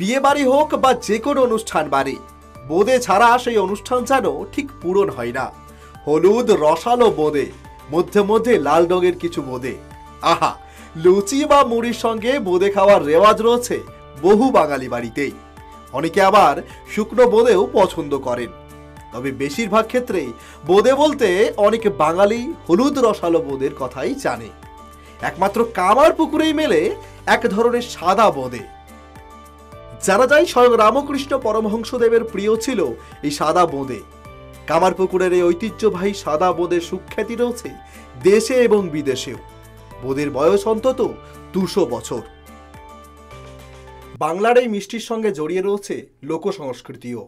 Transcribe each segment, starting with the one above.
বিয়ে বাড়ি হোক বা যে কোনো অনুষ্ঠান বাড়ি, বোঁদে ছাড়া সেই অনুষ্ঠান যেন ঠিক পূরণ হয় না। হলুদ রসালো বোঁদে, মধ্যে মধ্যে লাল রঙের কিছু বোঁদে, আহা, লুচি বা মুড়ির সঙ্গে বোঁদে খাওয়ার রেওয়াজ রয়েছে বহু বাঙালি বাড়িতেই। অনেকে আবার শুকনো বোঁদেও পছন্দ করেন, তবে বেশিরভাগ ক্ষেত্রেই বোঁদে বলতে অনেকে বাঙালি হলুদ রসালো বোঁদের কথাই জানে। একমাত্র কামারপুকুরেই মেলে এক ধরনের সাদা বোঁদে। জানা যায় স্বয়ং রামকৃষ্ণ পরমহংসদেবের প্রিয় ছিল এই সাদা বোঁদে। কামারপুকুরের এই ঐতিহ্যবাহী সাদা বোঁদের সুখ্যাতি রয়েছে দেশে এবং বিদেশেও। বোঁদের বয়স অন্তত 200 বছর। বাংলার এই মিষ্টির সঙ্গে জড়িয়ে রয়েছে লোক সংস্কৃতিও।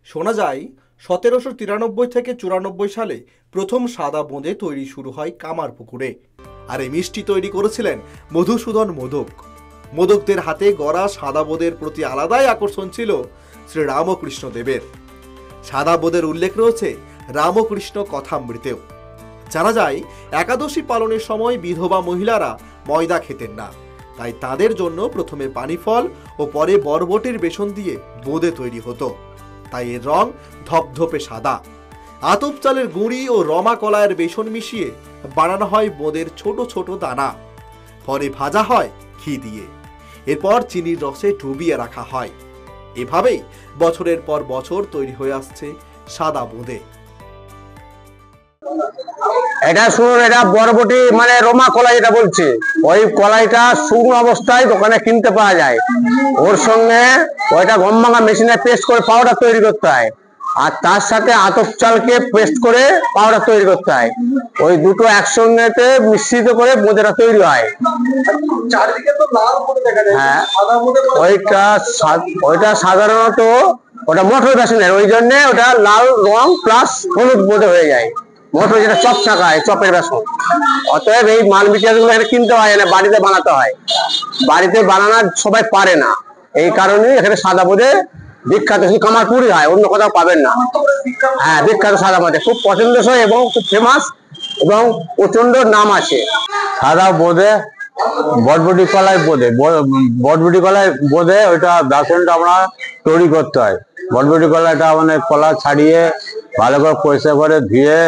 শোনা যায় 1793 থেকে 94 সালে প্রথম সাদা বোঁদে তৈরি শুরু হয় কামারপুকুরে। আর এই মিষ্টি তৈরি করেছিলেন মধুসূদন মোদক। মোদকদের হাতে গড়া সাদা বোঁদের প্রতি আলাদাই আকর্ষণ ছিল শ্রী রামকৃষ্ণ দেবের। সাদা বোঁদের উল্লেখ রয়েছে রামকৃষ্ণ কথামৃতেও। জানা যায় একাদশী পালনের সময় বিধবা মহিলারা ময়দা খেতেন না, তাই তাদের জন্য প্রথমে পানিফল ও পরে বরবটির বেসন দিয়ে বোঁদে তৈরি হতো। তাই এর রং ধপধপে সাদা। আতপ চালের গুঁড়ি ও রমা কলাইয়ের বেসন মিশিয়ে বানানো হয় বোঁদের ছোট ছোট দানা। পরে ভাজা হয় ঘি দিয়ে, এরপর চিনির রসে ডুবিয়ে রাখা হয়। এভাবেই বছরের পর বছর তৈরি হয়ে আসছে সাদা বোঁদে। এটা শুনুন, এটা বরবটি মানে রমা কলাই যেটা বলছে, ওই কলাইটা শুকনো অবস্থায় দোকানে কিনতে পাওয়া যায়। ওর সঙ্গে ওইটা গম ভাঙা মেশিনে পেস্ট করে পাউডার তৈরি করতে হয়, আর তার সাথে আতপ চালকে পেস্ট করে পাউডার তৈরি করতে হয়। ওই দুটো একসঙ্গে মিশ্রিত করে বোঁদেটা তৈরি হয়। হ্যাঁ, ওইটা সাধারণত ওটা মটর বেসনের, ওই জন্য ওটা লাল রং প্লাস হলুদ বোঁদে হয়ে যায়। মটর যেটা চপ ছাকা হয়, চপের বেসন। অতএব এই মাল মিটিয়ার গুলো এখানে কিনতে হয় না, বাড়িতে বানাতে হয়। বাড়িতে বানানো সবাই পারে না, এই কারণে এখানে সাদা বোঁদে বিখ্যাত। শুধু কামারপুরই হয়, অন্য কোথাও পাবেন না। হ্যাঁ, বিখ্যাত সাদা বোঁদে, খুব পছন্দসই এবং খুব ফেমাস এবং প্রচন্ড নাম আছে। সাদা বোঁদে বটবটি কলাই বোঁদে, বটবটি কলাই বোঁদে ওইটা বেসনটা আমরা তৈরি করতে হয়। বটবটি কলাইটা মানে কলা ছাড়িয়ে ভালো করে পরিষ্কার করে ধুয়ে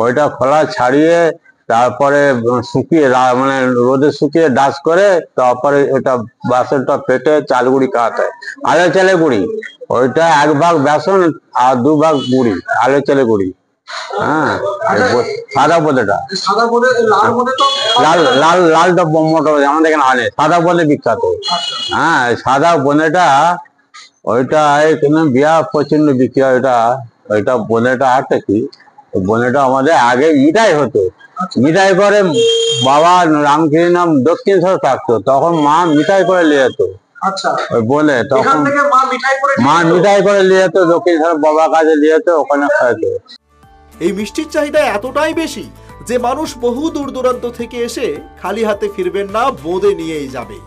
ওইটা খোলা ছাড়িয়ে তারপরে শুকিয়ে মানে রোদে শুকিয়ে ডাস করে তারপরে ওটা বেসনটা পেটে চাল গুঁড়ি খাওয়াতে হয়। আলো চালের গুঁড়ি, ওইটা 1 ভাগ বেসন আর 2 ভাগ গুঁড়ি, আলো চালের গুঁড়ি। হ্যাঁ, সাদা বোঁদেটা লাল লাল লালটা মোটা আমাদের এখানে আনে, সাদা বোঁদে বিখ্যাত। হ্যাঁ, সাদা বোঁদেটা ওইটা এখানে বিয়া প্রচন্ড বিক্রি হয়। ওইটা বোঁদেটা একটা কি, বোনেটা আমাদের আগে মিঠাই হতো। মিঠাই করে বাবা রামকৃষ্ণ নাম দক্ষিণেশ্বর থাকতো, তখন মা মিঠাই করে নিয়ে যেত। ওই বলে তখন মা মিঠাই করে নিয়ে যেত, দক্ষিণেশ্বর বাবার কাছে নিয়ে যেত, ওখানে খাইতো। এই মিষ্টির চাহিদা এতটাই বেশি যে মানুষ বহু দূর দূরান্ত থেকে এসে খালি হাতে ফিরবেন না, বোঁদে নিয়েই যাবে।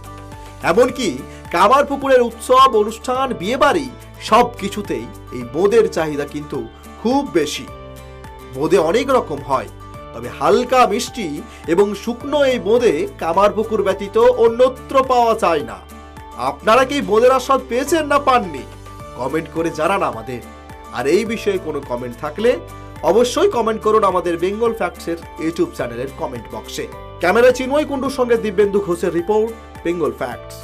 এমনকি কামারপুকুরের উৎসব অনুষ্ঠান বিয়ে বাড়ি সব কিছুতেই এই বোঁদের চাহিদা কিন্তু খুব বেশি। বোঁদে অনেক রকম হয়, তবে হালকা মিষ্টি এবং শুকনো এই বোঁদে কামারপুকুর ব্যতীত অন্যত্র পাওয়া যায় না। আপনারা কি বোঁদের আস্বাদ পেয়েছেন না পাননি? কমেন্ট করে জানান আমাদের। আর এই বিষয়ে কোনো কমেন্ট থাকলে অবশ্যই কমেন্ট করুন আমাদের বেঙ্গল ফ্যাক্টসের ইউটিউব চ্যানেলের কমেন্ট বক্সে। ক্যামেরা চিন্ময় কুণ্ডুর সঙ্গে দিব্যেন্দু ঘোষের রিপোর্ট, বেঙ্গল ফ্যাক্টস।